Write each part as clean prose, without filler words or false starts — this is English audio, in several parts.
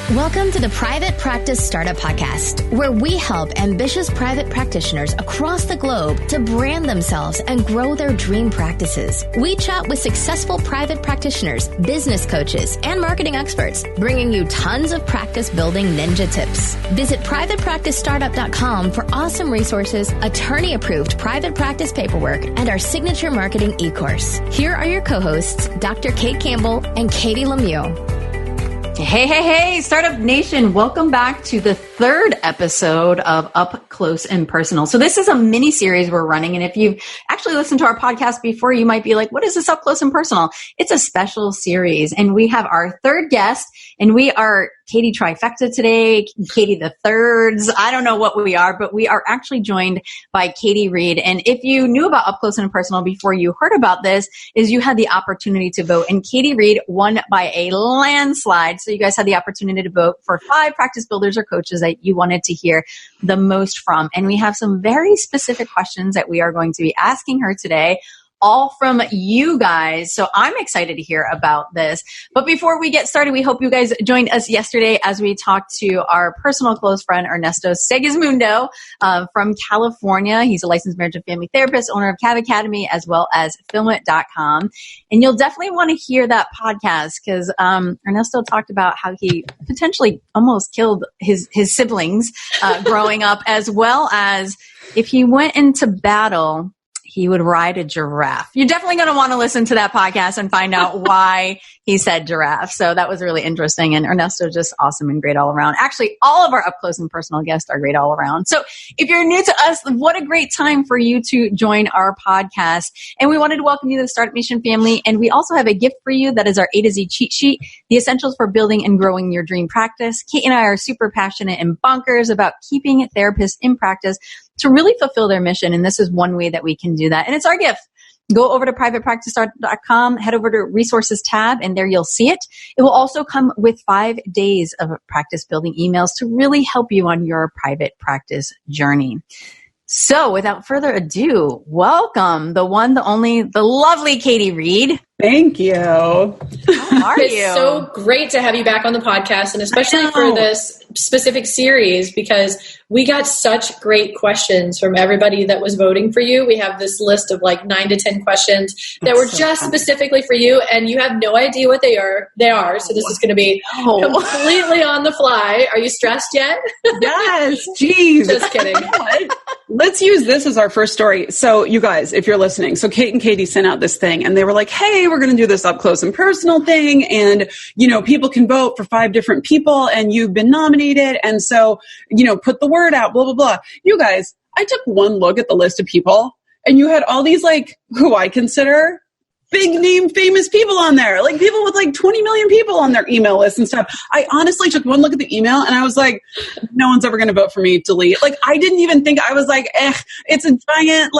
Welcome to the Private Practice Startup Podcast, where we help ambitious private practitioners across the globe to brand themselves and grow their dream practices. We chat with successful private practitioners, business coaches, and marketing experts, bringing you tons of practice building ninja tips. Visit privatepracticestartup.com for awesome resources, attorney-approved private practice paperwork, and our signature marketing e-course. Here are your co-hosts, Dr. Kate Campbell and Katie Lemieux. Hey, Startup Nation. Welcome back to the third episode of Up Close and Personal. So this is a mini series we're running. And if you've actually listened to our podcast before, you might be like, what is this Up Close and Personal? It's a special series. And we have our third guest, and we are Katie Trifecta today, Katie the Thirds. I don't know what we are, but we are actually joined by Katie Reed. And if you knew about Up Close and Personal before you heard about this, is you had the opportunity to vote. And Katie Reed won by a landslide. So you guys had the opportunity to vote for 5 practice builders or coaches that you wanted to hear the most from. And we have some very specific questions that we are going to be asking her today, all from you guys. So I'm excited to hear about this. But before we get started, we hope you guys joined us yesterday as we talked to our personal close friend, Ernesto Segismundo from California. He's a licensed marriage and family therapist, owner of Cav Academy, as well as filmit.com. And you'll definitely want to hear that podcast because Ernesto talked about how he potentially almost killed his siblings growing up, as well as if he went into battle, he would ride a giraffe. You're definitely going to want to listen to that podcast and find out why he said giraffe. So that was really interesting. And Ernesto is just awesome and great all around. Actually, all of our up close and personal guests are great all around. So if you're new to us, what a great time for you to join our podcast. And we wanted to welcome you to the Startup Nation family. And we also have a gift for you that is our A to Z cheat sheet, the essentials for building and growing your dream practice. Kate and I are super passionate and bonkers about keeping therapists in practice to really fulfill their mission. And this is one way that we can do that. And it's our gift. Go over to privatepracticestartup.com, head over to resources tab, and there you'll see it. It will also come with 5 days of practice building emails to really help you on your private practice journey. So without further ado, welcome the one, the only, the lovely Katie Reed. Thank you. How are you? It's so great to have you back on the podcast, and especially for this specific series, because we got such great questions from everybody that was voting for you. We have this list of like 9 to 10 questions that were just specifically for you, and you have no idea what they are. So this is going to be completely on the fly. Are you stressed yet? Yes. Jeez. Just kidding. Let's use this as our first story. So you guys, if you're listening, so Kate and Katie sent out this thing and they were like, hey, we're going to do this up close and personal thing. And, people can vote for 5 different people and you've been nominated. And so, put the word out, blah, blah, blah. You guys, I took one look at the list of people and you had all these who I consider big name famous people on there, like people with 20 million people on their email list and stuff. I honestly took one look at the email and I was like, no one's ever going to vote for me, delete. I didn't even think, I was like, it's a giant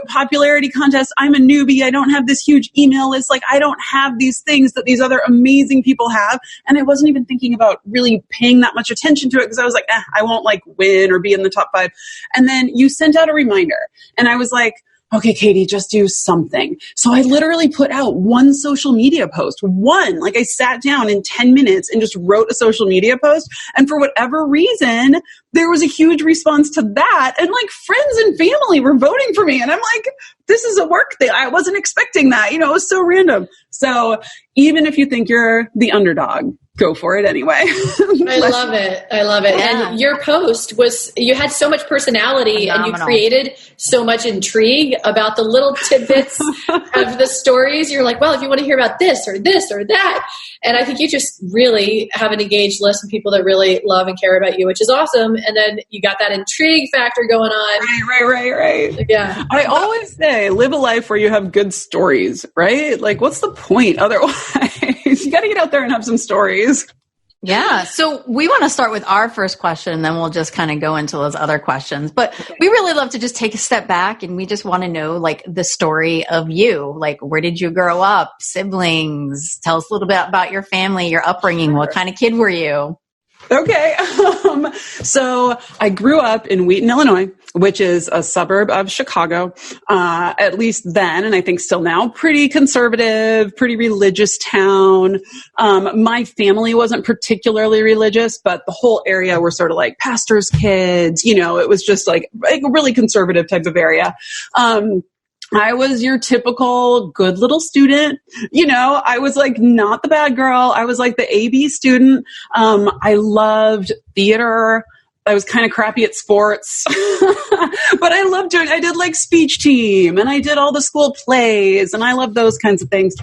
popularity contest. I'm a newbie. I don't have this huge email list. I don't have these things that these other amazing people have. And I wasn't even thinking about really paying that much attention to it because I was like, I won't win or be in the top 5. And then you sent out a reminder and I was like, okay, Katie, just do something. So I literally put out one social media post, I sat down in 10 minutes and just wrote a social media post. And for whatever reason, there was a huge response to that. And friends and family were voting for me. And I'm like, this is a work thing. I wasn't expecting that. It was so random. So even if you think you're the underdog, go for it anyway. I love it. Yeah. And your post you had so much personality. Phenomenal. And you created so much intrigue about the little tidbits of the stories. You're like, well, if you want to hear about this or that. And I think you just really have an engaged list of people that really love and care about you, which is awesome. And then you got that intrigue factor going on. Right. Yeah. I always say, live a life where you have good stories, right? What's the point otherwise? You got to get out there and have some stories. Yeah. So we want to start with our first question, and then we'll just kind of go into those other questions. But we really love to just take a step back, and we just want to know the story of you. Where did you grow up? Siblings? Tell us a little bit about your family, your upbringing. What kind of kid were you? Okay. So I grew up in Wheaton, Illinois, which is a suburb of Chicago, at least then, and I think still now, pretty conservative, pretty religious town. My family wasn't particularly religious, but the whole area were sort of like pastors' kids. It was just like a really conservative type of area. I was your typical good little student. I was like not the bad girl. I was like the AB student. I loved theater. I was kind of crappy at sports, but I did like speech team and I did all the school plays and I loved those kinds of things.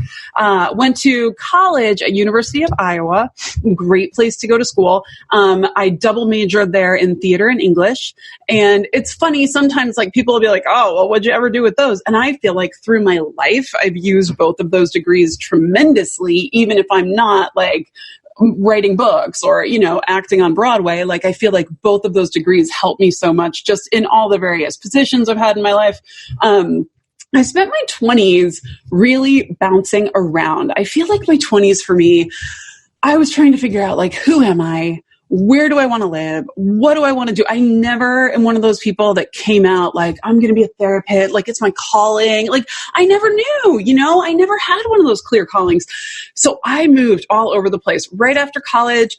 Went to college at University of Iowa, great place to go to school. I double majored there in theater and English. And it's funny, sometimes like people will be like, oh, well, what'd you ever do with those? And I feel like through my life, I've used both of those degrees tremendously, even if I'm not like writing books or, acting on Broadway. Like I feel like both of those degrees helped me so much just in all the various positions I've had in my life. I spent my 20s really bouncing around. I feel like my 20s for me, I was trying to figure out like, who am I? Where do I want to live? What do I want to do? I never am one of those people that came out like, I'm going to be a therapist. Like it's my calling. Like I never knew, I never had one of those clear callings. So I moved all over the place. Right after college,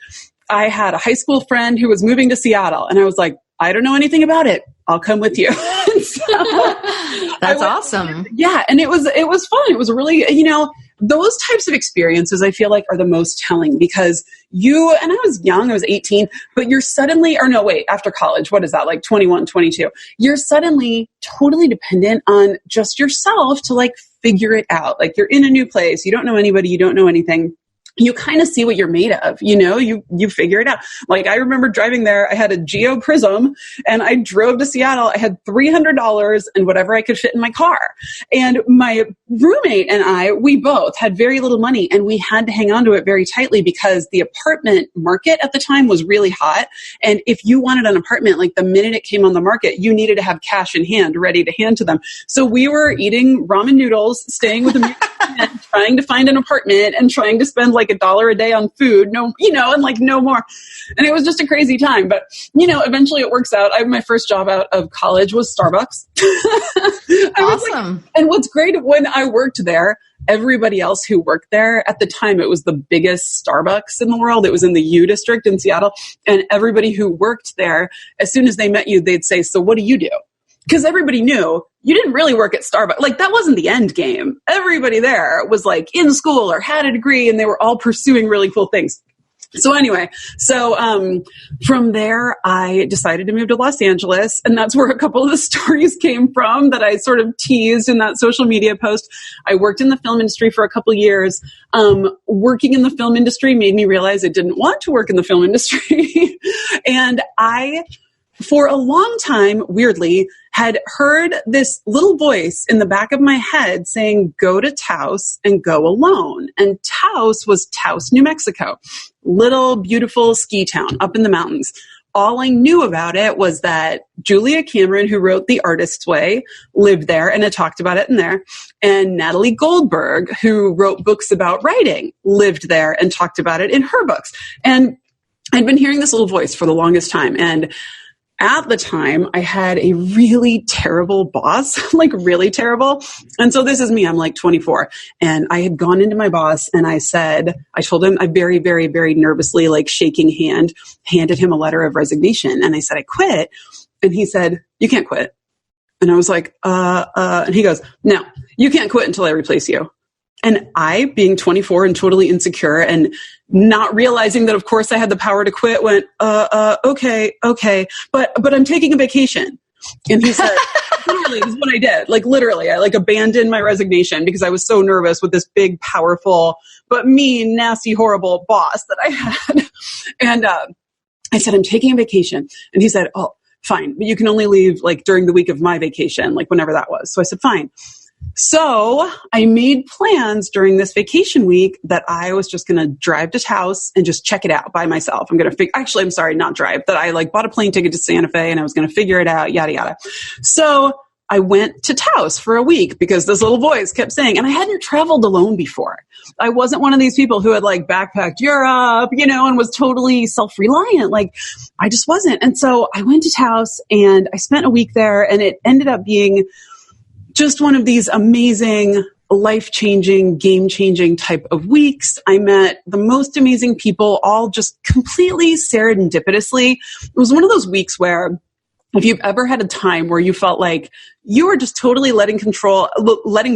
I had a high school friend who was moving to Seattle and I was like, I don't know anything about it. I'll come with you. That's awesome. Yeah. And it was fun. It was really, those types of experiences I feel like are the most telling because and I was young, I was 18, but you're suddenly, or no, wait, after college, what is that? Like 21, 22. You're suddenly totally dependent on just yourself to like figure it out. Like you're in a new place. You don't know anybody. You don't know anything. You kind of see what you're made of, you figure it out. Like I remember driving there, I had a Geo Prism and I drove to Seattle. I had $300 and whatever I could fit in my car. And my roommate and we both had very little money and we had to hang on to it very tightly because the apartment market at the time was really hot. And if you wanted an apartment, like the minute it came on the market, you needed to have cash in hand ready to hand to them. So we were eating ramen noodles, staying with a trying to find an apartment and trying to spend like $1 a day on food, and like no more. And it was just a crazy time. But, eventually it works out. My first job out of college was Starbucks. Awesome. And what's great, when I worked there, everybody else who worked there at the time, it was the biggest Starbucks in the world. It was in the U district in Seattle. And everybody who worked there, as soon as they met you, they'd say, so what do you do? Because everybody knew you didn't really work at Starbucks. Like that wasn't the end game. Everybody there was like in school or had a degree and they were all pursuing really cool things. So anyway, from there, I decided to move to Los Angeles, and that's where a couple of the stories came from that I sort of teased in that social media post. I worked in the film industry for a couple of years. Working in the film industry made me realize I didn't want to work in the film industry. And for a long time, weirdly, had heard this little voice in the back of my head saying, go to Taos and go alone. And Taos was Taos, New Mexico. Little, beautiful ski town up in the mountains. All I knew about it was that Julia Cameron, who wrote The Artist's Way, lived there and had talked about it in there. And Natalie Goldberg, who wrote books about writing, lived there and talked about it in her books. And I'd been hearing this little voice for the longest time. And at the time, I had a really terrible boss, like really terrible. And so this is me. I'm like 24. And I had gone into my boss and I told him, I very, very, very nervously, like shaking hand, handed him a letter of resignation. And I said, I quit. And he said, you can't quit. And I was like, and he goes, no, you can't quit until I replace you. And I, being 24 and totally insecure and not realizing that, of course, I had the power to quit, went, okay, but I'm taking a vacation. And he said, literally, this is what I did. Like, literally, I abandoned my resignation because I was so nervous with this big, powerful, but mean, nasty, horrible boss that I had. And I said, I'm taking a vacation. And he said, oh, fine, but you can only leave during the week of my vacation, whenever that was. So I said, fine. So I made plans during this vacation week that I was just going to drive to Taos and just check it out by myself. I'm sorry, not drive, that I bought a plane ticket to Santa Fe and I was going to figure it out, yada, yada. So I went to Taos for a week because this little voice kept saying, and I hadn't traveled alone before. I wasn't one of these people who had like backpacked Europe, and was totally self-reliant. Like I just wasn't. And so I went to Taos and I spent a week there, and it ended up being just one of these amazing, life-changing, game-changing type of weeks. I met the most amazing people, all just completely serendipitously. It was one of those weeks where if you've ever had a time where you felt like you were just totally letting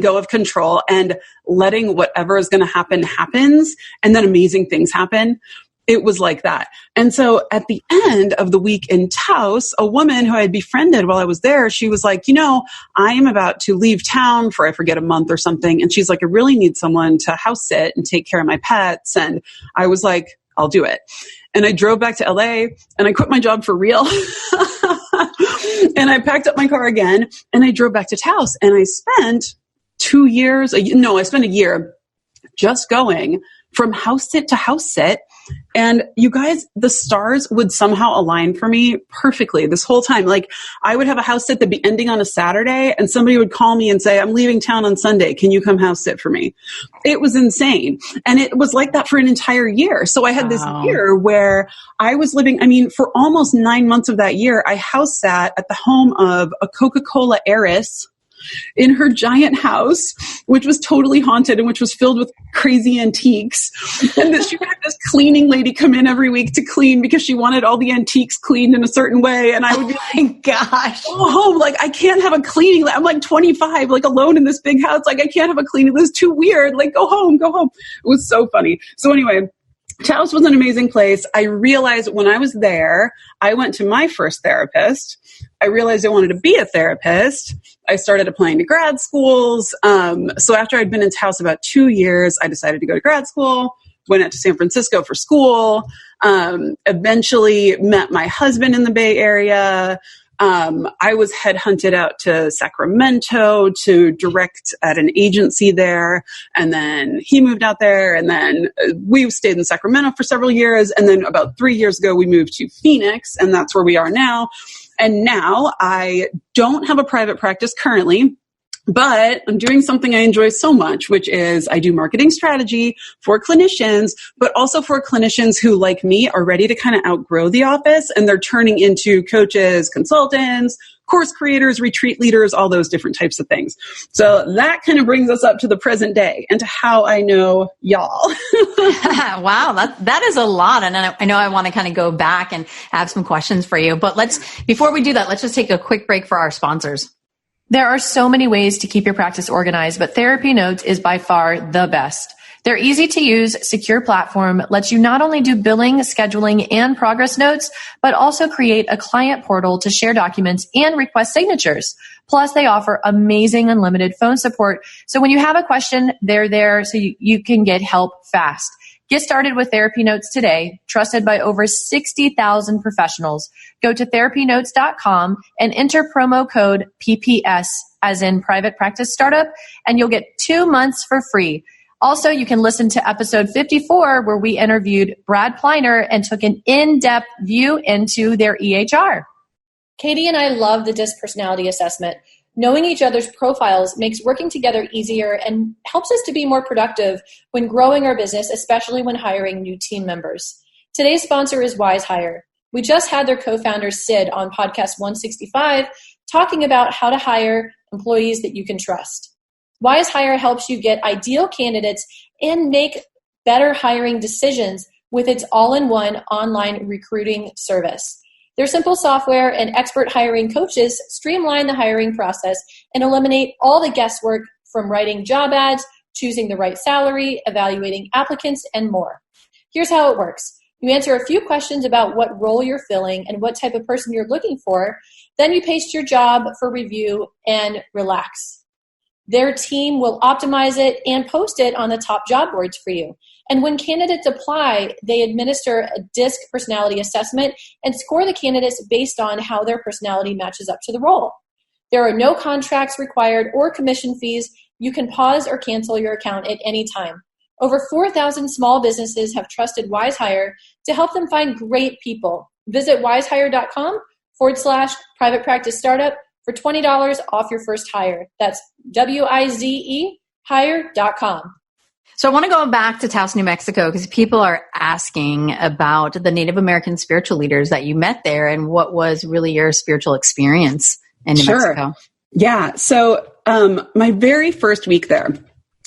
go of control and letting whatever is going to happen happens, and then amazing things happen, it was like that. And so at the end of the week in Taos, a woman who I had befriended while I was there, she was like, I am about to leave town for, I forget, a month or something. And she's like, I really need someone to house sit and take care of my pets. And I was like, I'll do it. And I drove back to LA and I quit my job for real. And I packed up my car again and I drove back to Taos, and I spent I spent a year just going from house sit to house sit. And you guys, the stars would somehow align for me perfectly this whole time. Like I would have a house sit that'd be ending on a Saturday, and somebody would call me and say, I'm leaving town on Sunday. Can you come house sit for me? It was insane. And it was like that for an entire year. So I had this year where I was living, for almost 9 months of that year, I house sat at the home of a Coca-Cola heiress in her giant house, which was totally haunted and which was filled with crazy antiques. And that she would have this cleaning lady come in every week to clean because she wanted all the antiques cleaned in a certain way. And I would be like, gosh, go home. Like, I can't have a cleaning. I'm like 25, like alone in this big house. Like, I can't have a cleaning. This is too weird. Like, go home. It was so funny. So anyway, Taos was an amazing place. I realized when I was there, I went to my first therapist. I realized I wanted to be a therapist. I started applying to grad schools. So after I'd been in Taos about 2 years, I decided to go to grad school, went out to San Francisco for school, eventually met my husband in the Bay Area. I was headhunted out to Sacramento to direct at an agency there. And then he moved out there, and then we stayed in Sacramento for several years. And then about 3 years ago, we moved to Phoenix, and that's where we are now. And now I don't have a private practice currently, but I'm doing something I enjoy so much, which is I do marketing strategy for clinicians, but also for clinicians who, like me, are ready to kind of outgrow the office, and they're turning into coaches, consultants, course creators, retreat leaders, all those different types of things. So that kind of brings us up to the present day and to how I know y'all. Wow, that is a lot. And I know I want to kind of go back and have some questions for you. But before we do that, let's just take a quick break for our sponsors. There are so many ways to keep your practice organized, but Therapy Notes is by far the best. Their easy-to-use, secure platform lets you not only do billing, scheduling, and progress notes, but also create a client portal to share documents and request signatures. Plus, they offer amazing unlimited phone support. So when you have a question, they're there so you can get help fast. Get started with Therapy Notes today, trusted by over 60,000 professionals. Go to therapynotes.com and enter promo code PPS, as in Private Practice Startup, and you'll get 2 months for free. Also, you can listen to episode 54, where we interviewed Brad Pliner and took an in-depth view into their EHR. Katie and I love the DISC personality assessment. Knowing each other's profiles makes working together easier and helps us to be more productive when growing our business, especially when hiring new team members. Today's sponsor is WiseHire. We just had their co-founder, Sid, on podcast 165, talking about how to hire employees that you can trust. WiseHire helps you get ideal candidates and make better hiring decisions with its all-in-one online recruiting service. Their simple software and expert hiring coaches streamline the hiring process and eliminate all the guesswork from writing job ads, choosing the right salary, evaluating applicants, and more. Here's how it works. You answer a few questions about what role you're filling and what type of person you're looking for. Then you paste your job for review and relax. Their team will optimize it and post it on the top job boards for you. And when candidates apply, they administer a DISC personality assessment and score the candidates based on how their personality matches up to the role. There are no contracts required or commission fees. You can pause or cancel your account at any time. Over 4,000 small businesses have trusted WiseHire to help them find great people. Visit wisehire.com/private practice startup for $20 off your first hire. That's WIZE hire.com. So I want to go back to Taos, New Mexico, because people are asking about the Native American spiritual leaders that you met there and what was really your spiritual experience in New Mexico. Yeah. So my very first week there,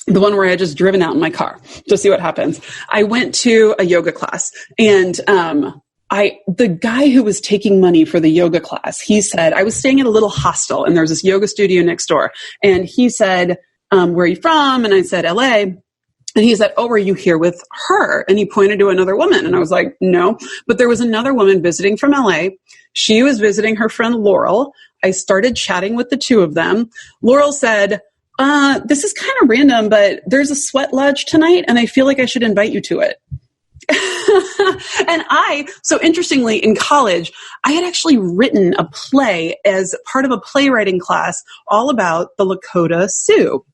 the one where I had just driven out in my car to see what happens, I went to a yoga class, and the guy who was taking money for the yoga class, he said, I was staying at a little hostel and there was this yoga studio next door. And he said, where are you from? And I said, LA. And he said, oh, are you here with her? And he pointed to another woman. And I was like, no. But there was another woman visiting from LA. She was visiting her friend Laurel. I started chatting with the two of them. Laurel said, this is kind of random, but there's a sweat lodge tonight, and I feel like I should invite you to it. And so interestingly, in college, I had actually written a play as part of a playwriting class all about the Lakota Sioux.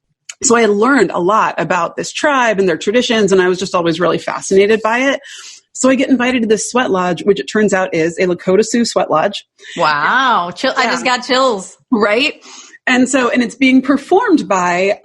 So I had learned a lot about this tribe and their traditions, and I was just always really fascinated by it. So I get invited to this sweat lodge, which it turns out is a Lakota Sioux sweat lodge. Wow. Yeah. I just got chills. Right? And it's being performed by,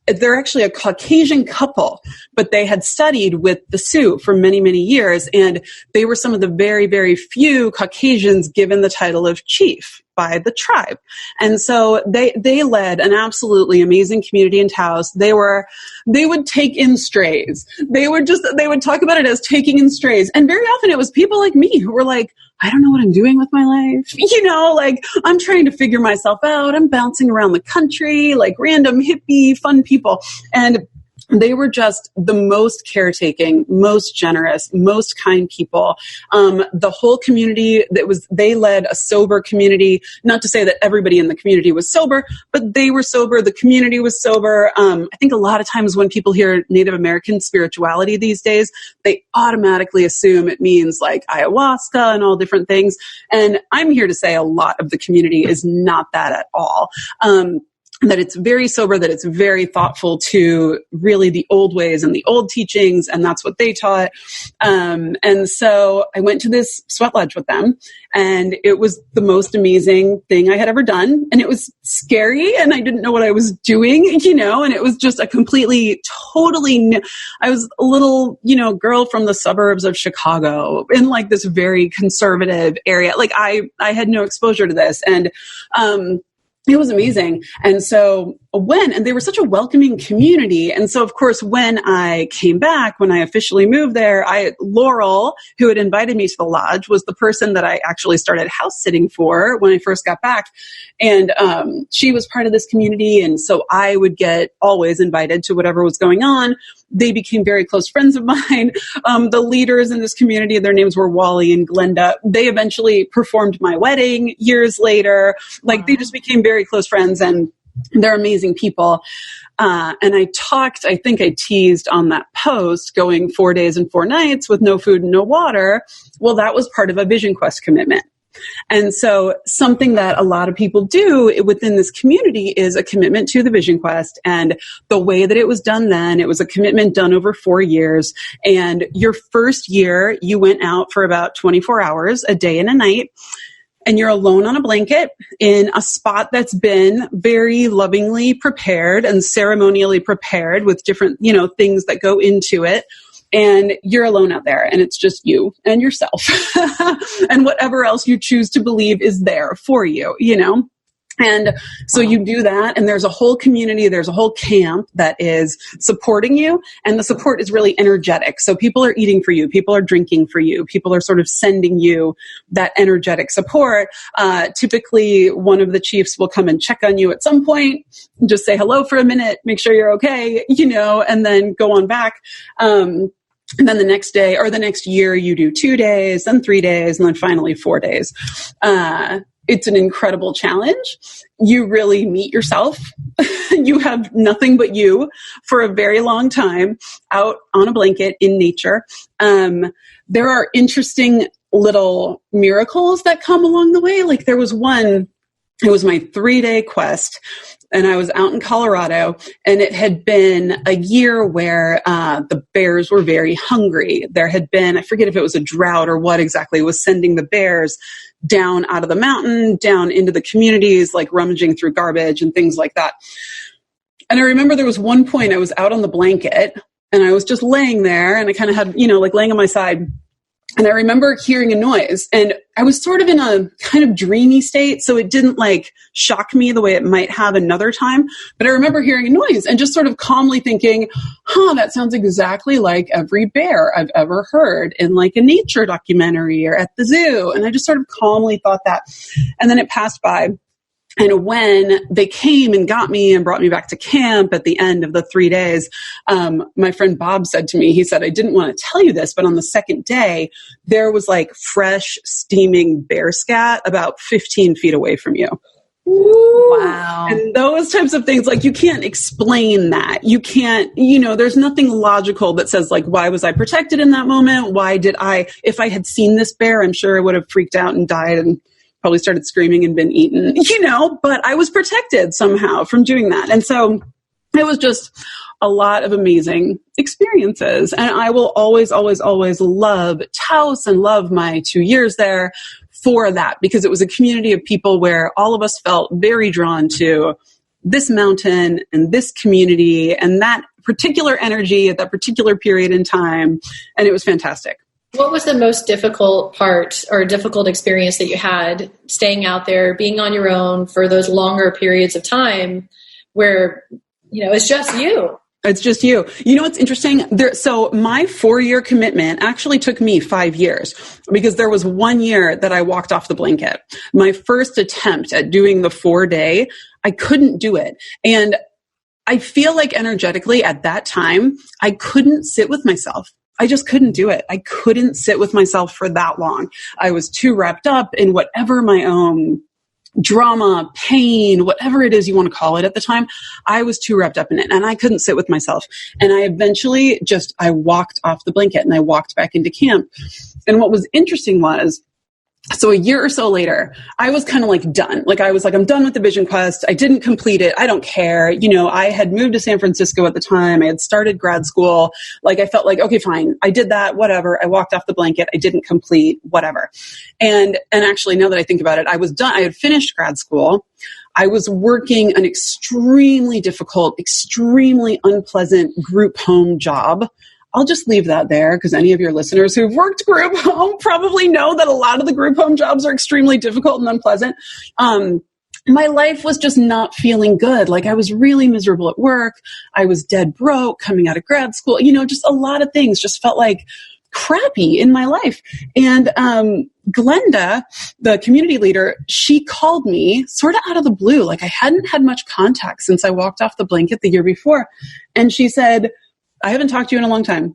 they're actually a Caucasian couple, but they had studied with the Sioux for many, many years. And they were some of the very, very few Caucasians given the title of chief by the tribe. And so they led an absolutely amazing community in Taos. They would take in strays. They would talk about it as taking in strays. And very often it was people like me who were like, I don't know what I'm doing with my life. I'm trying to figure myself out. I'm bouncing around the country, like random hippie, fun people. And they were just the most caretaking, most generous, most kind people. The whole community they led a sober community. Not to say that everybody in the community was sober, but they were sober. The community was sober. I think a lot of times when people hear Native American spirituality these days, they automatically assume it means like ayahuasca and all different things. And I'm here to say a lot of the community is not that at all. That it's very sober, that it's very thoughtful to really the old ways and the old teachings, and that's what they taught. And so I went to this sweat lodge with them, and it was the most amazing thing I had ever done. And it was scary, and I didn't know what I was doing, and it was just a totally new. I was a little, girl from the suburbs of Chicago in like this very conservative area. Like I had no exposure to this. And, it was amazing. And so and they were such a welcoming community. And so, of course, when I came back, when I officially moved there, Laurel, who had invited me to the lodge, was the person that I actually started house sitting for when I first got back. And she was part of this community. And so I would get always invited to whatever was going on. They became very close friends of mine. The leaders in this community, their names were Wally and Glenda. They eventually performed my wedding years later. Like, they just became very close friends, and they're amazing people. And I think I teased on that post going 4 days and 4 nights with no food and no water. Well, that was part of a Vision Quest commitment. And so something that a lot of people do within this community is a commitment to the Vision Quest. And the way that it was done then, it was a commitment done over 4 years. And your first year, you went out for about 24 hours, a day and a night. And you're alone on a blanket in a spot that's been very lovingly prepared and ceremonially prepared with different, things that go into it. And you're alone out there, and it's just you and yourself and whatever else you choose to believe is there for you, And so you do that, and there's a whole community, there's a whole camp that is supporting you, and the support is really energetic. So people are eating for you, people are drinking for you, people are sort of sending you that energetic support. Typically, one of the chiefs will come and check on you at some point, just say hello for a minute, make sure you're okay, and then go on back. And then the next day or the next year, you do 2 days, then 3 days, and then finally 4 days. It's an incredible challenge. You really meet yourself. You have nothing but you for a very long time out on a blanket in nature. There are interesting little miracles that come along the way. Like there was one It was my 3-day quest. And I was out in Colorado, and it had been a year where the bears were very hungry. There had been, I forget if it was a drought or what exactly, was sending the bears down out of the mountain, down into the communities, like rummaging through garbage and things like that. And I remember there was one point I was out on the blanket, and I was just laying there, and I kind of had, like laying on my side. And I remember hearing a noise, and I was sort of in a kind of dreamy state, so it didn't like shock me the way it might have another time. But I remember hearing a noise and just sort of calmly thinking, that sounds exactly like every bear I've ever heard in like a nature documentary or at the zoo. And I just sort of calmly thought that. And then it passed by. And when they came and got me and brought me back to camp at the end of the 3 days, my friend Bob said to me, he said, I didn't want to tell you this, but on the second day, there was like fresh, steaming bear scat about 15 feet away from you. Wow. And those types of things, like you can't explain that. You can't, there's nothing logical that says like, why was I protected in that moment? Why did if I had seen this bear, I'm sure I would have freaked out and died and probably started screaming and been eaten, but I was protected somehow from doing that. And so it was just a lot of amazing experiences. And I will always, always, always love Taos and love my 2 years there for that, because it was a community of people where all of us felt very drawn to this mountain and this community and that particular energy at that particular period in time. And it was fantastic. What was the most difficult part or difficult experience that you had staying out there, being on your own for those longer periods of time where, it's just you? It's just you. What's interesting? So my 4-year commitment actually took me 5 years, because there was 1 year that I walked off the blanket. My first attempt at doing the 4-day, I couldn't do it. And I feel like energetically at that time, I couldn't sit with myself. I just couldn't do it. I couldn't sit with myself for that long. I was too wrapped up in whatever my own drama, pain, whatever it is you want to call it at the time. I was too wrapped up in it, and I couldn't sit with myself. And I eventually I walked off the blanket and I walked back into camp. And what was interesting was, so a year or so later, I was kind of like done. Like I was like, I'm done with the vision quest. I didn't complete it. I don't care. I had moved to San Francisco at the time. I had started grad school. Like I felt like, okay, fine. I did that, whatever. I walked off the blanket. I didn't complete, whatever. And actually, now that I think about it, I was done. I had finished grad school. I was working an extremely difficult, extremely unpleasant group home job. I'll just leave that there, because any of your listeners who've worked group home probably know that a lot of the group home jobs are extremely difficult and unpleasant. My life was just not feeling good. Like I was really miserable at work. I was dead broke coming out of grad school. Just a lot of things just felt like crappy in my life. And Glenda, the community leader, she called me sort of out of the blue. Like I hadn't had much contact since I walked off the blanket the year before. And she said, I haven't talked to you in a long time.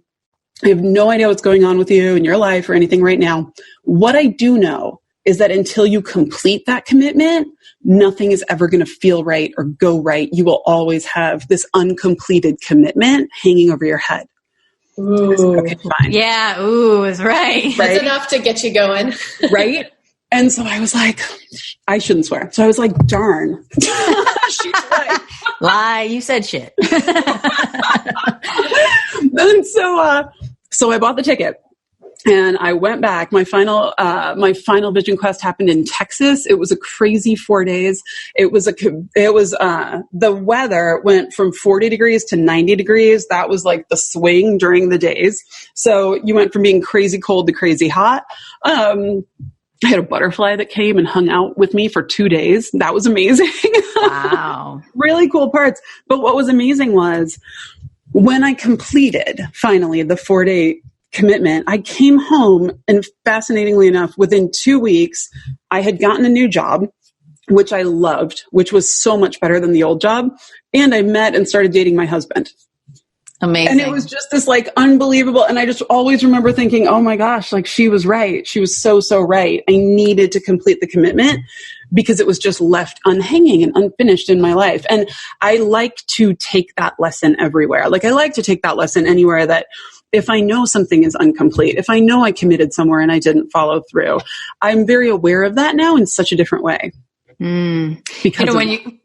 I have no idea what's going on with you in your life or anything right now. What I do know is that until you complete that commitment, nothing is ever going to feel right or go right. You will always have this uncompleted commitment hanging over your head. Ooh. Okay, fine. Yeah, ooh is right. That's enough to get you going. Right? And so I was like, I shouldn't swear. So I was like, darn. She's right. Lie, you said shit. And so I bought the ticket and I went back. My final vision quest happened in Texas. It was a crazy 4 days. The weather went from 40 degrees to 90 degrees. That was like the swing during the days. So you went from being crazy cold to crazy hot. I had a butterfly that came and hung out with me for 2 days. That was amazing. Wow. Really cool parts. But what was amazing was when I completed finally the 4-day commitment, I came home and fascinatingly enough, within 2 weeks, I had gotten a new job, which I loved, which was so much better than the old job. And I met and started dating my husband. Amazing. And it was just this like unbelievable. And I just always remember thinking, oh my gosh, like she was right. She was so, so right. I needed to complete the commitment because it was just left unhanging and unfinished in my life. And I like to take that lesson everywhere. Like I like to take that lesson anywhere that if I know something is incomplete, if I know I committed somewhere and I didn't follow through, I'm very aware of that now in such a different way. Because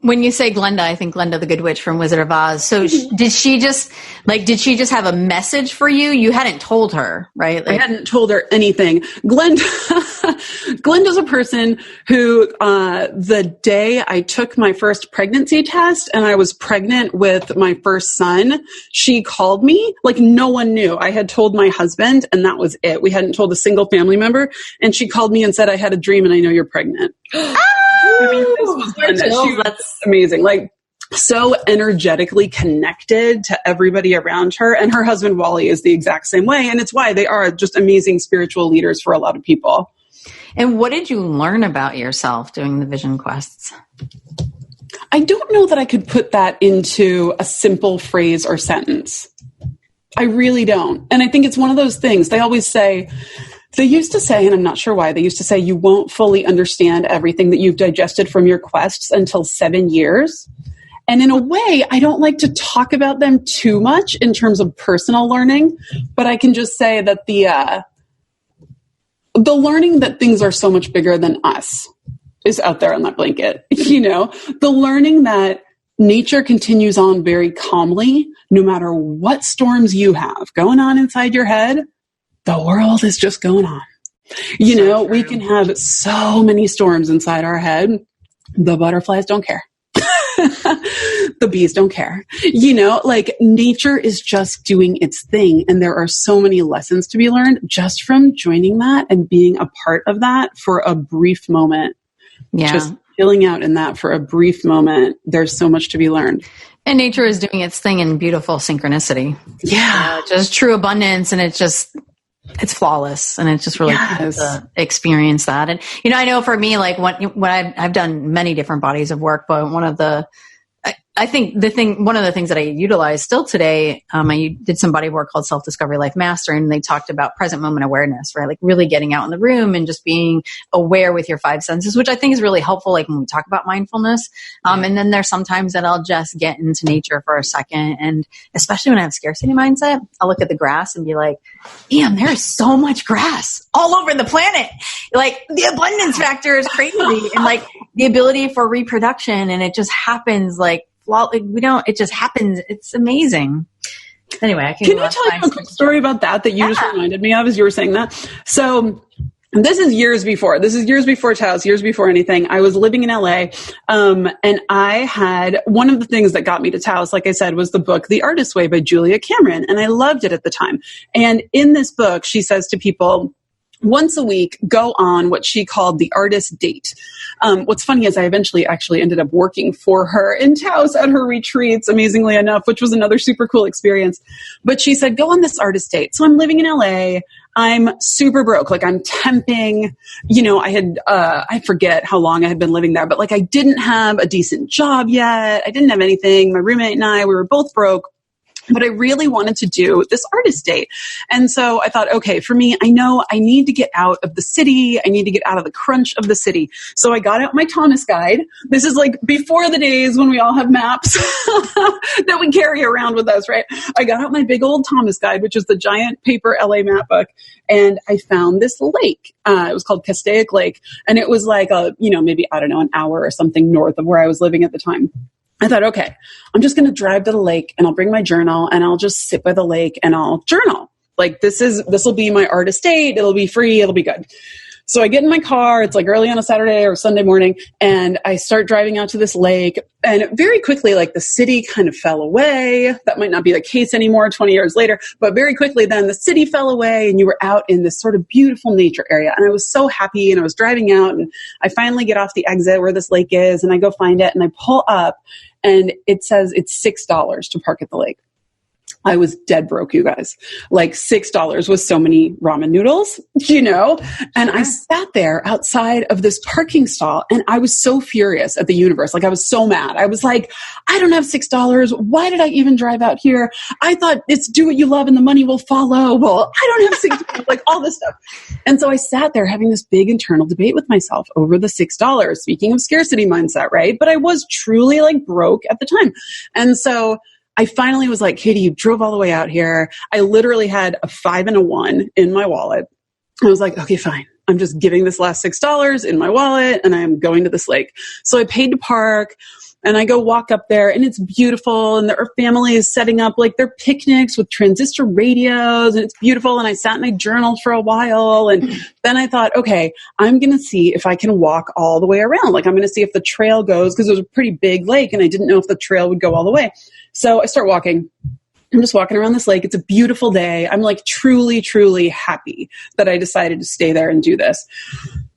when you say Glenda, I think Glenda the Good Witch from Wizard of Oz. So did she just have a message for you? You hadn't told her, right? I hadn't told her anything. Glenda's a person who, the day I took my first pregnancy test and I was pregnant with my first son, she called me. Like, no one knew. I had told my husband and that was it. We hadn't told a single family member. And she called me and said, I had a dream and I know you're pregnant. I mean, that's amazing. Like, so energetically connected to everybody around her. And her husband, Wally, is the exact same way. And it's why they are just amazing spiritual leaders for a lot of people. And what did you learn about yourself doing the vision quests? I don't know that I could put that into a simple phrase or sentence. I really don't. And I think it's one of those things. They used to say, and I'm not sure why, they used to say you won't fully understand everything that you've digested from your quests until 7 years. And in a way, I don't like to talk about them too much in terms of personal learning, but I can just say that the learning that things are so much bigger than us is out there on that blanket. The learning that nature continues on very calmly, no matter what storms you have going on inside your head. The world is just going on. We can have so many storms inside our head. The butterflies don't care. The bees don't care. Nature is just doing its thing. And there are so many lessons to be learned just from joining that and being a part of that for a brief moment. Yeah. Just chilling out in that for a brief moment. There's so much to be learned. And nature is doing its thing in beautiful synchronicity. Yeah. Just true abundance. And it's flawless, and it's just really cool to experience that. And, I know for me, like when I've done many different bodies of work, but one of the things that I utilize still today, I did some body work called Self-Discovery Life Master, and they talked about present moment awareness, right? Like really getting out in the room and just being aware with your 5 senses, which I think is really helpful. Like when we talk about mindfulness, and then there's sometimes that I'll just get into nature for a second. And especially when I have scarcity mindset, I'll look at the grass and be like, damn, there is so much grass all over the planet. Like the abundance factor is crazy, and like the ability for reproduction. And it just happens it just happens. It's amazing. Anyway, can you tell you a quick story about that you just reminded me of as you were saying that? So this is years before Taos, years before anything. I was living in LA. And I had one of the things that got me to Taos, like I said, was the book, The Artist's Way by Julia Cameron. And I loved it at the time. And in this book, she says to people, once a week, go on what she called the artist date. What's funny is I eventually actually ended up working for her in Taos at her retreats, amazingly enough, which was another super cool experience. But she said, go on this artist date. So I'm living in LA. I'm super broke. Like I'm temping, I forget how long I had been living there, but like I didn't have a decent job yet. I didn't have anything. My roommate and I, we were both broke. But I really wanted to do this artist date. And so I thought, okay, for me, I know I need to get out of the city. I need to get out of the crunch of the city. So I got out my Thomas guide. This is like before the days when we all have maps that we carry around with us, right? I got out my big old Thomas guide, which is the giant paper LA map book. And I found this lake. It was called Castaic Lake. And it was like maybe, an hour or something north of where I was living at the time. I thought, okay, I'm just going to drive to the lake and I'll bring my journal and I'll just sit by the lake and I'll journal. Like this will be my artist date. It'll be free. It'll be good. So I get in my car. It's like early on a Saturday or Sunday morning. And I start driving out to this lake, and very quickly, like the city kind of fell away. That might not be the case anymore 20 years later, but very quickly then the city fell away and you were out in this sort of beautiful nature area. And I was so happy, and I was driving out, and I finally get off the exit where this lake is, and I go find it, and I pull up, and it says it's $6 to park at the lake. I was dead broke, you guys. Like $6 with so many ramen noodles, and I sat there outside of this parking stall, and I was so furious at the universe. Like I was so mad. I was like, I don't have $6. Why did I even drive out here? I thought it's do what you love and the money will follow. Well, I don't have $6, like all this stuff. And so I sat there having this big internal debate with myself over the $6. Speaking of scarcity mindset, right? But I was truly like broke at the time. And so I finally was like, Katie, you drove all the way out here. I literally had a 5 and a 1 in my wallet. I was like, okay, fine. I'm just giving this last $6 in my wallet and I'm going to this lake. So I paid to park. And I go walk up there and it's beautiful. And there are families setting up like their picnics with transistor radios and it's beautiful. And I sat and I journaled for a while. And then I thought, okay, I'm going to see if I can walk all the way around. Like I'm going to see if the trail goes, because it was a pretty big lake and I didn't know if the trail would go all the way. So I start walking. I'm just walking around this lake. It's a beautiful day. I'm like truly, truly happy that I decided to stay there and do this.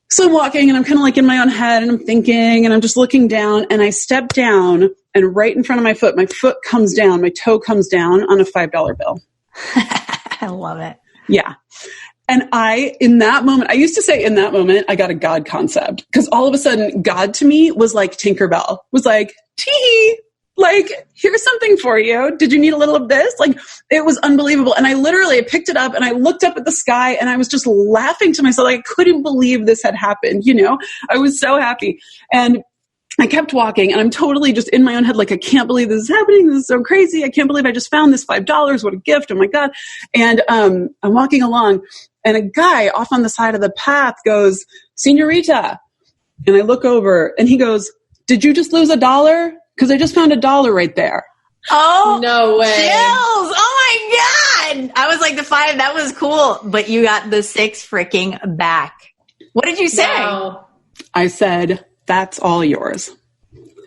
So I'm walking and I'm kind of like in my own head and I'm thinking and I'm just looking down and I step down and right in front of my foot comes down, my toe comes down on a $5 bill. I love it. Yeah. And in that moment, I used to say in that moment, I got a God concept because all of a sudden God to me was like Tinkerbell, was like, tee, like, here's something for you. Did you need a little of this? Like, it was unbelievable. And I picked it up and I looked up at the sky and I was just laughing to myself. Like, I couldn't believe this had happened. You know, I was so happy. And I kept walking and I'm totally just in my own head. Like, I can't believe this is happening. This is so crazy. I can't believe I just found this $5. What a gift. Oh my God. And, I'm walking along and a guy off on the side of the path goes, "Señorita." And I look over and he goes, "Did you just lose $1? Because I just found $1 right there." Oh, no way. Chills. Oh my God. I was like the 5, that was cool. But you got the 6 freaking back. What did you say? Wow. I said, "That's all yours."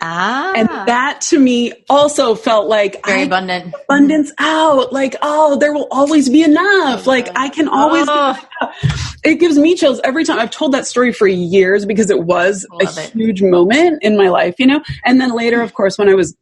Ah. And that to me also felt like very abundant. Abundance out. Like, oh, there will always be enough. Like I can always get enough. It gives me chills every time. I've told that story for years because it was huge moment in my life, you know? And then later, of course, when I was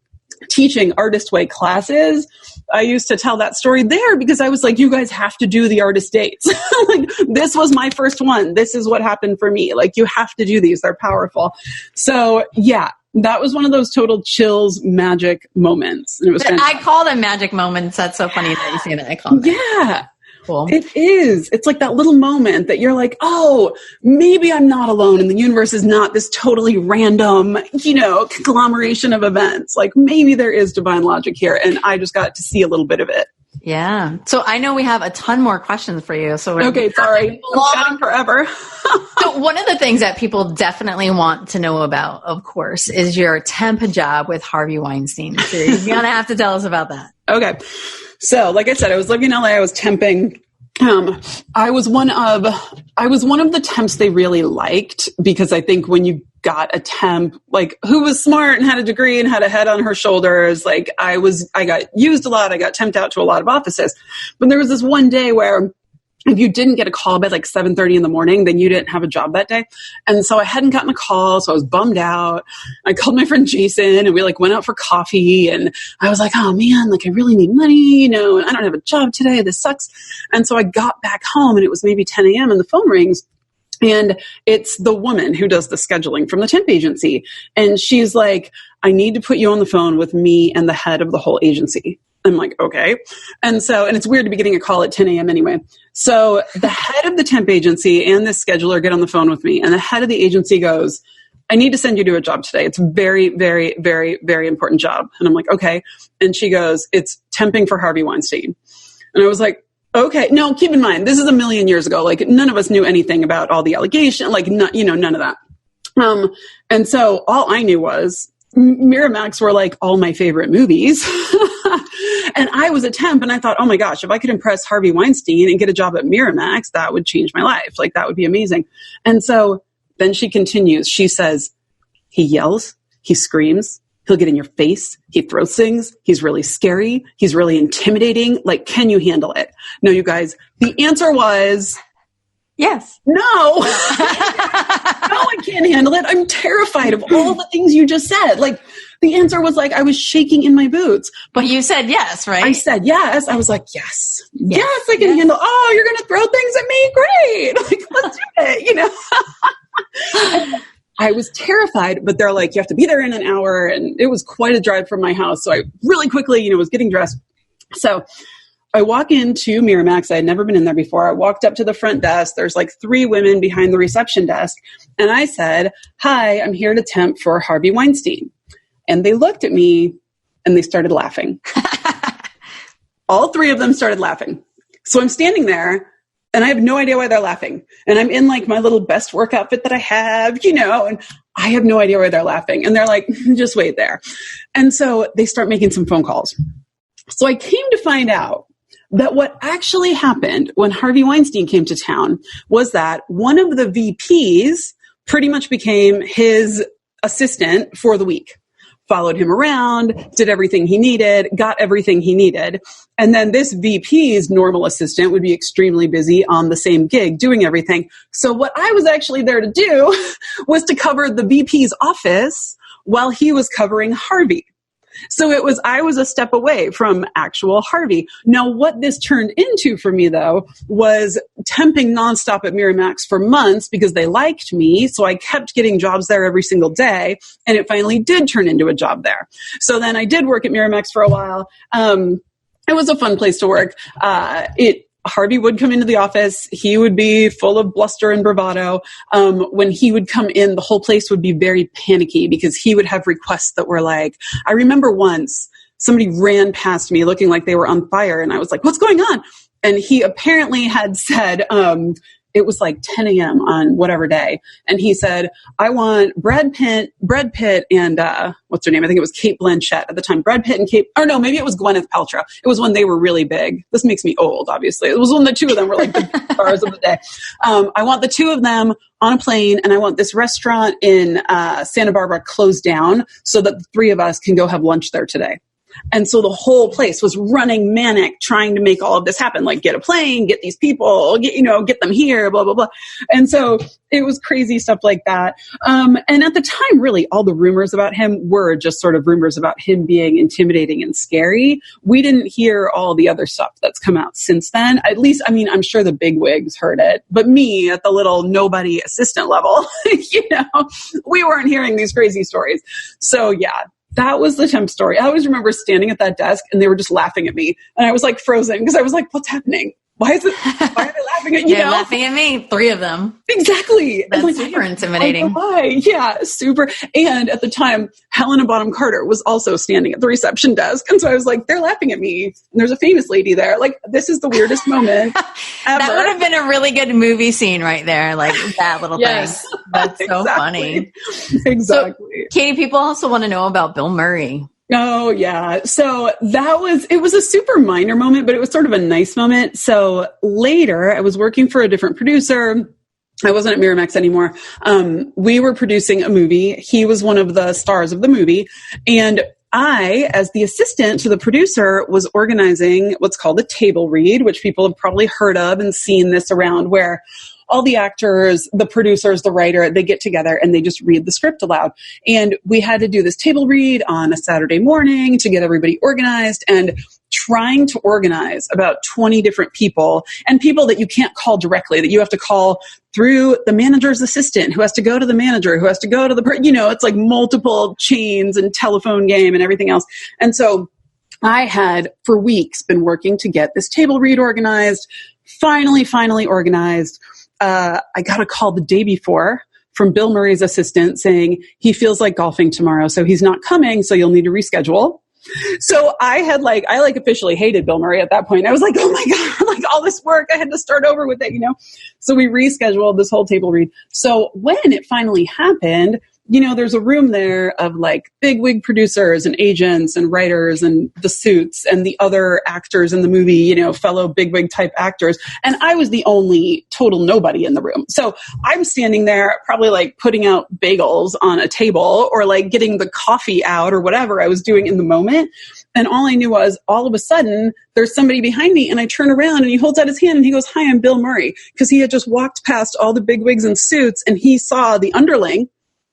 teaching Artist Way classes, I used to tell that story there because I was like, you guys have to do the artist dates. Like, this was my first one. This is what happened for me. Like, you have to do these. They're powerful. So yeah, that was one of those total chills, magic moments. And it was fantastic. I call them magic moments. That's so funny that you say that. I call them. Yeah. Cool. It is. It's like that little moment that you're like, oh, maybe I'm not alone and the universe is not this totally random, you know, conglomeration of events. Like maybe there is divine logic here and I just got to see a little bit of it. Yeah. So I know we have a ton more questions for you. So okay, sorry. I'm chatting forever. So one of the things that people definitely want to know about, of course, is your temp job with Harvey Weinstein. So you're going to have to tell us about that. Okay. So like I said, I was living in LA. I was temping. I was one of the temps they really liked because I think when you got a temp, like who was smart and had a degree and had a head on her shoulders, like I got used a lot. I got temped out to a lot of offices. But there was this one day where if you didn't get a call by like 7:30 in the morning, then you didn't have a job that day. And so I hadn't gotten a call. So I was bummed out. I called my friend Jason and we like went out for coffee and I was like, oh man, like I really need money, you know, and I don't have a job today. This sucks. And so I got back home and it was maybe 10 a.m. and the phone rings. And it's the woman who does the scheduling from the temp agency. And she's like, I need to put you on the phone with me and the head of the whole agency. I'm like, okay. And it's weird to be getting a call at 10 a.m. anyway. So the head of the temp agency and the scheduler get on the phone with me. And the head of the agency goes, I need to send you to a job today. It's a very, very, very, very important job. And I'm like, okay. And she goes, it's temping for Harvey Weinstein. And I was like, okay. No, keep in mind, this is a million years ago. Like none of us knew anything about all the allegations, like, none of that. And so all I knew was Miramax were like all my favorite movies. And I was a temp and I thought, oh my gosh, if I could impress Harvey Weinstein and get a job at Miramax, that would change my life. Like that would be amazing. And so then she continues. She says, he yells, he screams, he'll get in your face, he throws things, he's really scary, he's really intimidating. Like, can you handle it? No, you guys, the answer was yes. No. No, I can't handle it. I'm terrified of all the things you just said. Like, the answer was like, I was shaking in my boots. But you said yes, right? I said yes. I was like, yes, I can handle. Oh, you're going to throw things at me? Great. Like, let's do it, you know? I was terrified, but they're like, you have to be there in an hour. And it was quite a drive from my house. So I really quickly, was getting dressed. So I walk into Miramax. I had never been in there before. I walked up to the front desk. There's like 3 women behind the reception desk. And I said, hi, I'm here to temp for Harvey Weinstein. And they looked at me and they started laughing. All 3 of them started laughing. So I'm standing there and I have no idea why they're laughing. And I'm in like my little best work outfit that I have, and I have no idea why they're laughing. And they're like, just wait there. And so they start making some phone calls. So I came to find out that what actually happened when Harvey Weinstein came to town was that one of the VPs pretty much became his assistant for the week. Followed him around, did everything he needed, got everything he needed. And then this VP's normal assistant would be extremely busy on the same gig doing everything. So what I was actually there to do was to cover the VP's office while he was covering Harvey. So I was a step away from actual Harvey. Now, what this turned into for me, though, was temping nonstop at Miramax for months because they liked me. So I kept getting jobs there every single day. And it finally did turn into a job there. So then I did work at Miramax for a while. It was a fun place to work. Harvey would come into the office. He would be full of bluster and bravado. When he would come in, the whole place would be very panicky because he would have requests that were like, I remember once somebody ran past me looking like they were on fire. And I was like, what's going on? And he apparently had said, it was like 10 a.m. on whatever day. And he said, I want Brad Pitt and, what's her name? I think it was Cate Blanchett at the time. Brad Pitt and maybe it was Gwyneth Paltrow. It was when they were really big. This makes me old, obviously. It was when the two of them were like the stars of the day. I want the two of them on a plane, and I want this restaurant in Santa Barbara closed down so that the three of us can go have lunch there today. And so the whole place was running manic, trying to make all of this happen, like get a plane, get these people, get them here, blah, blah, blah. And so it was crazy stuff like that. And at the time, really, all the rumors about him were just sort of rumors about him being intimidating and scary. We didn't hear all the other stuff that's come out since then. At least, I'm sure the big wigs heard it, but me at the little nobody assistant level, we weren't hearing these crazy stories. So yeah. That was the temp story. I always remember standing at that desk and they were just laughing at me. And I was like frozen because I was like, what's happening? Why are they laughing at you? They're laughing at me. 3 of them. Exactly. That's like, super intimidating. Why? Yeah, super. And at the time, Helena Bonham Carter was also standing at the reception desk. And so I was like, they're laughing at me. And there's a famous lady there. Like, this is the weirdest moment ever. That would have been a really good movie scene right there. Like that little thing. That's so funny. Exactly. So, Katie, people also want to know about Bill Murray. Oh, yeah. So it was a super minor moment, but it was sort of a nice moment. So later I was working for a different producer. I wasn't at Miramax anymore. We were producing a movie. He was one of the stars of the movie. And I, as the assistant to the producer, was organizing what's called a table read, which people have probably heard of and seen this around, where all the actors, the producers, the writer, they get together and they just read the script aloud. And we had to do this table read on a Saturday morning to get everybody organized, and trying to organize about 20 different people, and people that you can't call directly, that you have to call through the manager's assistant, who has to go to the manager, who has to go to it's like multiple chains and telephone game and everything else. And so I had for weeks been working to get this table read organized, finally organized. I got a call the day before from Bill Murray's assistant saying he feels like golfing tomorrow, so he's not coming, so you'll need to reschedule. So I officially hated Bill Murray at that point. I was like, oh my God, like all this work, I had to start over with it, So we rescheduled this whole table read. So when it finally happened, there's a room there of like big wig producers and agents and writers and the suits and the other actors in the movie, fellow big wig type actors. And I was the only total nobody in the room. So I'm standing there probably like putting out bagels on a table or like getting the coffee out or whatever I was doing in the moment. And all I knew was all of a sudden there's somebody behind me, and I turn around and he holds out his hand and he goes, "Hi, I'm Bill Murray." Because he had just walked past all the big wigs and suits and he saw the underling.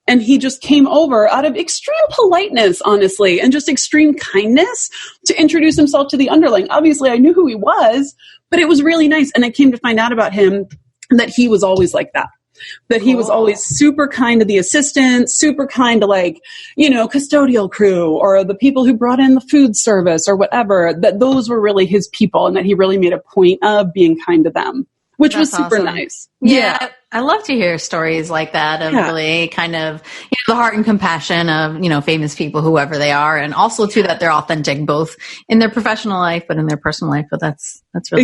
And he just came over out of extreme politeness, honestly, and just extreme kindness to introduce himself to the underling. Obviously, I knew who he was, but it was really nice. And I came to find out about him that he was always like that. That he was always super kind to the assistants, super kind to custodial crew or the people who brought in the food service or whatever, that those were really his people and that he really made a point of being kind to them. which was super nice. Yeah. I love to hear stories like that of really kind of, the heart and compassion of, famous people, whoever they are. And also too, that they're authentic, both in their professional life, but in their personal life. But that's really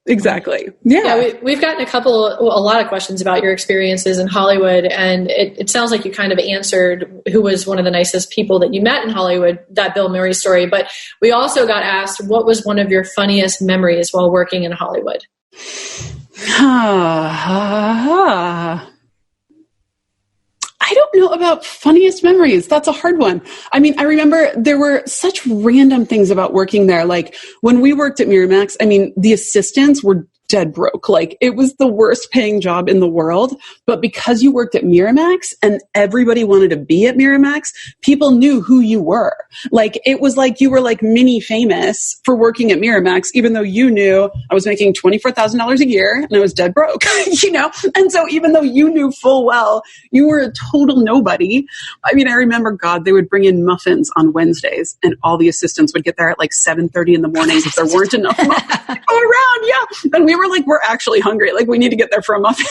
Exactly. Yeah. We've gotten a lot of questions about your experiences in Hollywood. And it sounds like you kind of answered who was one of the nicest people that you met in Hollywood, that Bill Murray story. But we also got asked, what was one of your funniest memories while working in Hollywood? I don't know about funniest memories. That's a hard one. I mean, I remember there were such random things about working there. Like when we worked at Miramax, the assistants were dead broke. Like it was the worst paying job in the world. But because you worked at Miramax and everybody wanted to be at Miramax, people knew who you were. Like it was like you were like mini famous for working at Miramax, even though you knew I was making $24,000 a year and I was dead broke, And so even though you knew full well you were a total nobody, I remember, they would bring in muffins on Wednesdays and all the assistants would get there at like 7:30 in the morning because there weren't enough muffins to go around. Yeah. And we were like, we're actually hungry. Like we need to get there for a muffin,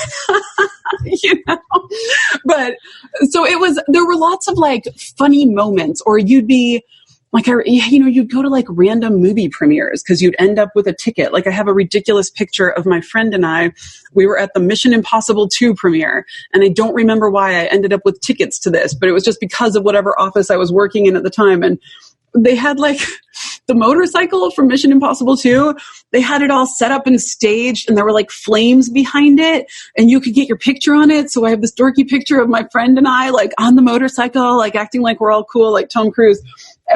But so there were lots of like funny moments, or you'd be like, you'd go to like random movie premieres because you'd end up with a ticket. Like I have a ridiculous picture of my friend and I. We were at the Mission Impossible 2 premiere, and I don't remember why I ended up with tickets to this, but it was just because of whatever office I was working in at the time. And they had like the motorcycle from Mission Impossible 2. They had it all set up and staged, and there were like flames behind it, and you could get your picture on it. So I have this dorky picture of my friend and I like on the motorcycle, like acting like we're all cool, like Tom Cruise.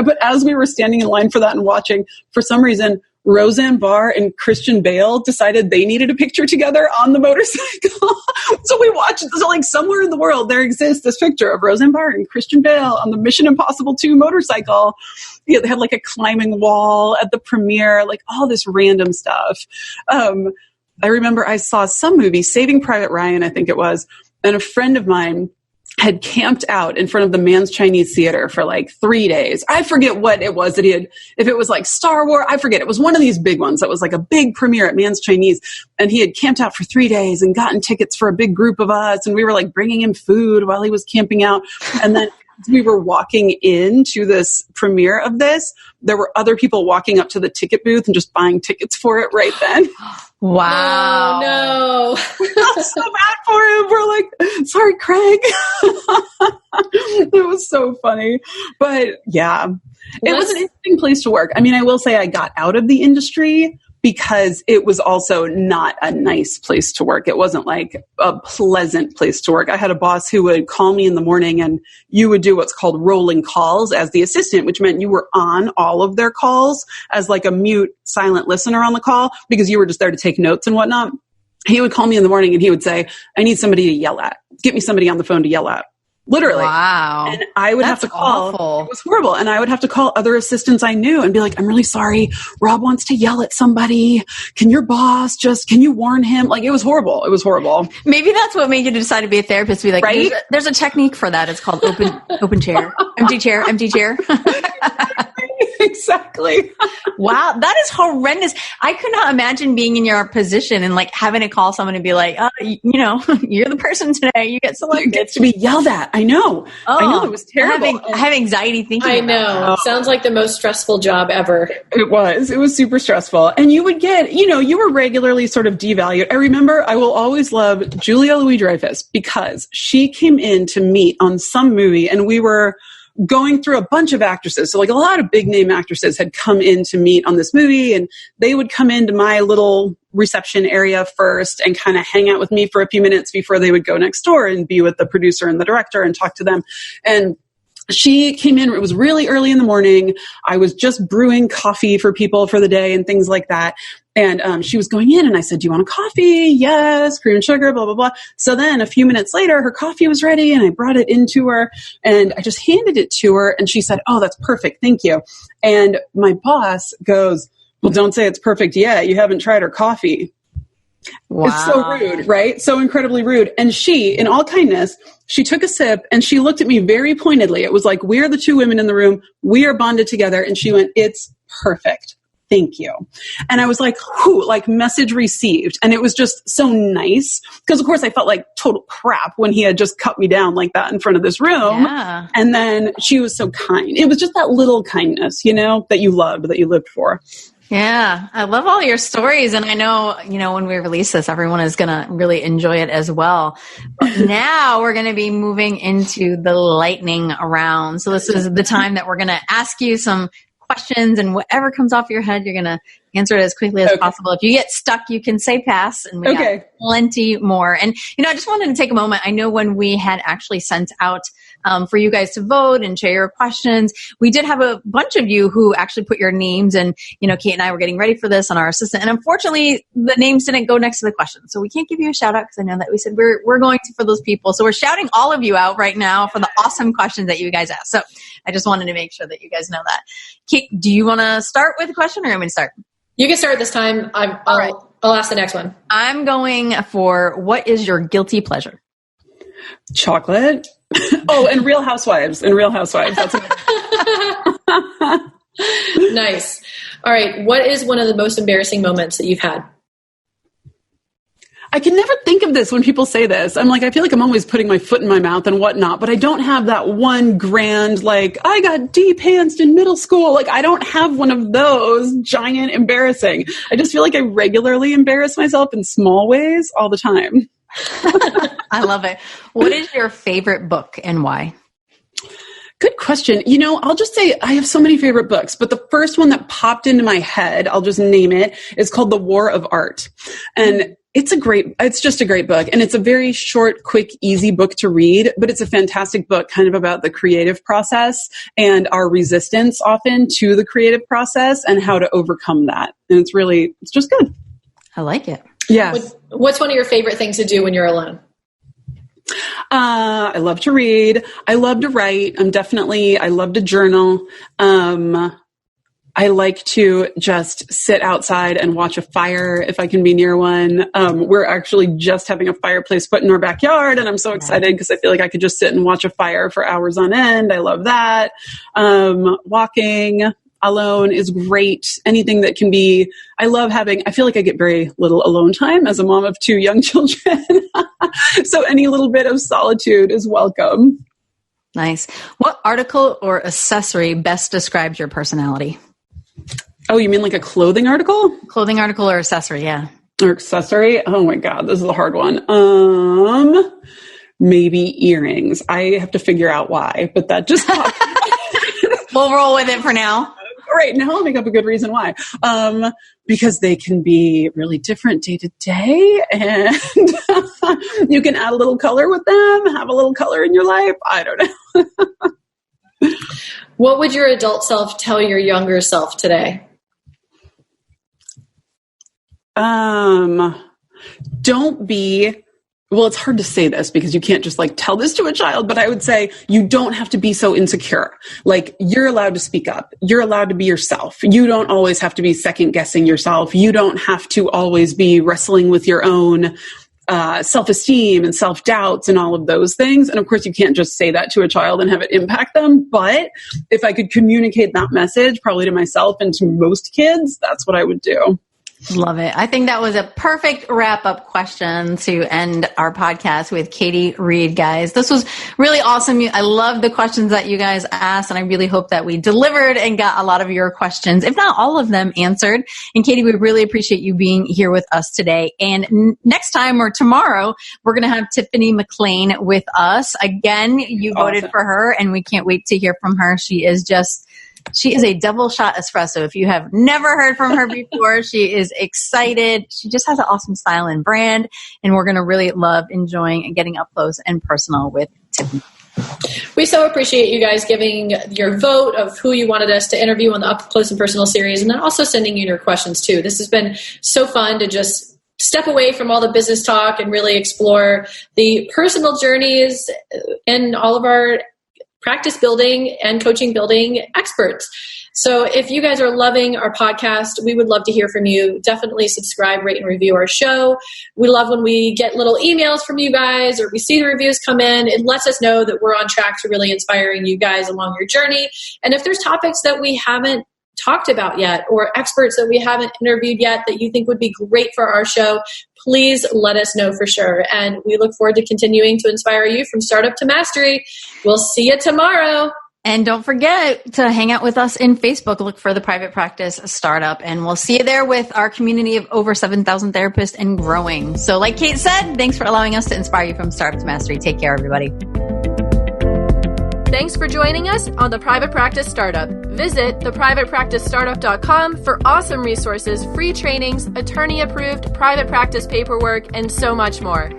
But as we were standing in line for that and watching, for some reason, Roseanne Barr and Christian Bale decided they needed a picture together on the motorcycle. So we watched, so like somewhere in the world, there exists this picture of Roseanne Barr and Christian Bale on the Mission Impossible 2 motorcycle. Yeah, they had like a climbing wall at the premiere, like all this random stuff. I remember I saw some movie, Saving Private Ryan, I think it was, and a friend of mine had camped out in front of the Man's Chinese Theater for like 3 days. I forget what it was that he had, if it was like Star Wars, I forget. It was one of these big ones that was like a big premiere at Man's Chinese. And he had camped out for 3 days and gotten tickets for a big group of us. And we were like bringing him food while he was camping out. And then we were walking into this premiere of this, there were other people walking up to the ticket booth and just buying tickets for it right then. Wow. Oh, no. We felt so bad for him. We're like, sorry, Craig. It was so funny. But yeah, it was an interesting place to work. I mean, I will say I got out of the industry because it was also not a nice place to work. It wasn't like a pleasant place to work. I had a boss who would call me in the morning and you would do what's called rolling calls as the assistant, which meant you were on all of their calls as like a mute, silent listener on the call because you were just there to take notes and whatnot. He would call me in the morning and he would say, I need somebody to yell at. Get me somebody on the phone to yell at. Literally. Wow. And I would have to call. Awful. It was horrible. And I would have to call other assistants I knew and be like, I'm really sorry. Rob wants to yell at somebody. Can your boss can you warn him? Like, it was horrible. It was horrible. Maybe that's what made you decide to be a therapist. Be like, right? There's a technique for that. It's called open chair, empty chair, empty chair. Exactly. Wow. That is horrendous. I could not imagine being in your position and like having to call someone and be like, you're the person today. You get selected. You get to be yelled at. I know. I know. It was terrible. I have anxiety thinking I know. Sounds like the most stressful job ever. It was super stressful. And you would get, you were regularly sort of devalued. I remember I will always love Julia Louis-Dreyfus because she came in to meet on some movie and we were going through a bunch of actresses. So like a lot of big name actresses had come in to meet on this movie and they would come into my little reception area first and kind of hang out with me for a few minutes before they would go next door and be with the producer and the director and talk to them. And she came in, it was really early in the morning. I was just brewing coffee for people for the day and things like that. And she was going in and I said, do you want a coffee? Yes, cream and sugar, blah, blah, blah. So then a few minutes later, her coffee was ready and I brought it into her and I just handed it to her and she said, oh, that's perfect. Thank you. And my boss goes, well, don't say it's perfect yet. You haven't tried her coffee. Wow. It's so rude, right? So incredibly rude. And she, in all kindness, she took a sip and she looked at me very pointedly. It was like, we are the two women in the room. We are bonded together. And she went, it's perfect. thank you. And I was like, whew, like message received. And it was just so nice because of course I felt like total crap when he had just cut me down like that in front of this room. Yeah. And then she was so kind. It was just that little kindness, you know, that you loved, that you lived for. Yeah, I love all your stories. And I know, when we release this, everyone is going to really enjoy it as well. But now we're going to be moving into the lightning round. So this is the time that we're going to ask you some questions, and whatever comes off your head, you're going to answer it as quickly as possible. If you get stuck, you can say pass, and we got plenty more. And, I just wanted to take a moment. I know when we had actually sent out for you guys to vote and share your questions, we did have a bunch of you who actually put your names, and, Kate and I were getting ready for this on our assistant. And unfortunately, the names didn't go next to the questions. So we can't give you a shout out because I know that we said we're going to for those people. So we're shouting all of you out right now for the awesome questions that you guys asked. So I just wanted to make sure that you guys know that. Kate, do you want to start with a question, or you want me to start? You can start this time. I'll ask the next one. I'm going for, what is your guilty pleasure? Chocolate. Oh, and Real Housewives. That's nice. All right. What is one of the most embarrassing moments that you've had? I can never think of this when people say this. I'm like, I feel like I'm always putting my foot in my mouth and whatnot, but I don't have that one grand, like, I got D-pantsed in middle school. Like, I don't have one of those giant embarrassing. I just feel like I regularly embarrass myself in small ways all the time. I love it. What is your favorite book and why? Good question. I'll just say I have so many favorite books, but the first one that popped into my head, I'll just name it, is called The War of Art. And it's just a great book. And it's a very short, quick, easy book to read, but it's a fantastic book kind of about the creative process and our resistance often to the creative process and how to overcome that. And it's just good. I like it. Yes. What's one of your favorite things to do when you're alone? I love to read. I love to write. I love to journal. I like to just sit outside and watch a fire if I can be near one. We're actually just having a fireplace put in our backyard, and I'm so excited because I feel like I could just sit and watch a fire for hours on end. I love that. Walking alone is great. Anything that can be, I feel like I get very little alone time as a mom of 2 young children. So any little bit of solitude is welcome. Nice. What article or accessory best describes your personality? Oh, you mean like a clothing article? Clothing article or accessory, yeah. Or accessory? Oh my God, this is a hard one. Maybe earrings. I have to figure out why, but that just popped. We'll roll with it for now. Right, now I'll make up a good reason why. Because they can be really different day to day, and you can add a little color with them, have a little color in your life. I don't know. What would your adult self tell your younger self today? Well, it's hard to say this because you can't just tell this to a child, but I would say you don't have to be so insecure. Like, you're allowed to speak up. You're allowed to be yourself. You don't always have to be second guessing yourself. You don't have to always be wrestling with your own self-esteem and self-doubts and all of those things. And of course, you can't just say that to a child and have it impact them. But if I could communicate that message probably to myself and to most kids, that's what I would do. Love it. I think that was a perfect wrap-up question to end our podcast with Katie Reed, guys. This was really awesome. I love the questions that you guys asked, and I really hope that we delivered and got a lot of your questions, if not all of them, answered. And Katie, we really appreciate you being here with us today. And next time, or tomorrow, we're going to have Tiffany McLean with us. Again, you voted for her, and we can't wait to hear from her. She is a double shot espresso. If you have never heard from her before, she is excited. She just has an awesome style and brand, and we're going to really love enjoying and getting up close and personal with Tiffany. We so appreciate you guys giving your vote of who you wanted us to interview on the Up Close and Personal series, and then also sending in your questions too. This has been so fun to just step away from all the business talk and really explore the personal journeys and all of our practice building and coaching building experts. So if you guys are loving our podcast, we would love to hear from you. Definitely subscribe, rate, and review our show. We love when we get little emails from you guys or we see the reviews come in. It lets us know that we're on track to really inspiring you guys along your journey. And if there's topics that we haven't talked about yet, or experts that we haven't interviewed yet that you think would be great for our show, please let us know for sure. And we look forward to continuing to inspire you from startup to mastery. We'll see you tomorrow. And don't forget to hang out with us in Facebook. Look for the Private Practice Startup, and we'll see you there with our community of over 7,000 therapists and growing. So like Kate said, thanks for allowing us to inspire you from startup to mastery. Take care, everybody. Thanks for joining us on The Private Practice Startup. Visit theprivatepracticestartup.com for awesome resources, free trainings, attorney-approved private practice paperwork, and so much more.